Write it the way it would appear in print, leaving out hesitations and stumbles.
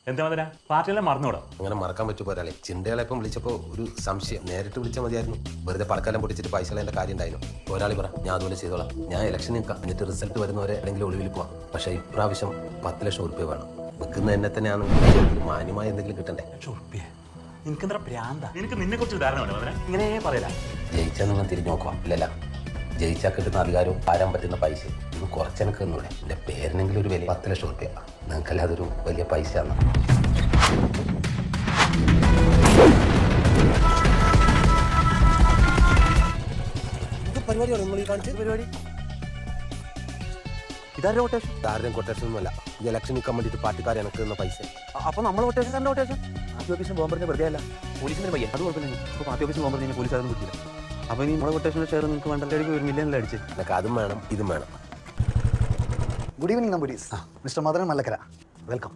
എന്താ മധുര പാർട്ടിയെല്ലാം മറന്നൂടോ? അങ്ങനെ മറക്കാൻ പറ്റുമോ ഒരാളെ? ചിന്തകളെ ഇപ്പം വിളിച്ചപ്പോൾ ഒരു സംശയം, നേരിട്ട് വിളിച്ചാൽ മതിയായിരുന്നു. വെറുതെ പടക്കാലം പൊട്ടിച്ചിട്ട് പൈസ എൻ്റെ കാര്യം ഉണ്ടായിരുന്നു. ഒരാളി പറ, ഞാൻ അതുപോലെ ചെയ്തോളാം, ഞാൻ ഇലക്ഷൻ നിൽക്കാം, എന്നിട്ട് റിസൾട്ട് വരുന്നവരെ എവിടെയെങ്കിലും ഒളിവിൽ പോവാം. പക്ഷേ ഇപ്രാവശ്യം 10 ലക്ഷം ഉറുപ്പ്യ വേണം. നിൽക്കുന്ന എന്നെ തന്നെയാണ്, മാന്യമായ എന്തെങ്കിലും കിട്ടണ്ടേ? നിനക്കെന്താ പ്രാന്ത? നിനക്ക് നിന്നെ കുറിച്ച് ധാരണ മധുര? ഇങ്ങനെ പറയല. ജയിച്ചാൽ നിങ്ങൾ തിരിഞ്ഞു നോക്കുക. ഇല്ലല്ല, ജയിച്ചാൽ കിട്ടുന്ന അധികാരവും ആരാൻ പറ്റുന്ന പൈസ ഇത് കുറച്ചെനക്ക് തന്നൂടെ? എൻ്റെ പേരിനെങ്കിലും ഒരു വലിയ 10 ലക്ഷം ഉറുപ്പ്യ. നിങ്ങൾക്കല്ലാതെ ഒരു വലിയ പൈസ ആണ്. പരിപാടിയാണ് നിങ്ങൾ ഈ കാണിച്ചത് പരിപാടി. ഇതാരുടെ കൊട്ടേഷൻ? ആരുടെയും കൊട്ടേഷൻ ഒന്നുമല്ല. ഇത് ഇലക്ഷൻ നിൽക്കാൻ വേണ്ടിയിട്ട് പാർട്ടിക്കാർ എനിക്ക് തന്ന പൈസ. അപ്പൊ നമ്മൾ കൊട്ടേഷൻ തന്നെ കൊട്ടേഷൻ. പാർട്ടി ഓഫീസിന് പോകാൻ പറഞ്ഞ വെറുതെ അല്ല, പോലീസിന് പയ്യ അത് കുഴപ്പമില്ല. അപ്പോൾ പാർട്ടി ഓഫീസിന് പോകാൻ പറഞ്ഞാൽ പോലീസ് അതൊന്നും കിട്ടില്ല. അപ്പോൾ ഇനി നമ്മളെ കൊട്ടേഷൻ്റെ ഷെയർ നിങ്ങൾക്ക് വേണ്ടല്ലേക്ക് 1 മില്യണിൽ അടിച്ച് എനിക്ക് അതും വേണം ഇതും വേണം. Good evening Namboothiris. Mister Madanan Mallakkara, welcome.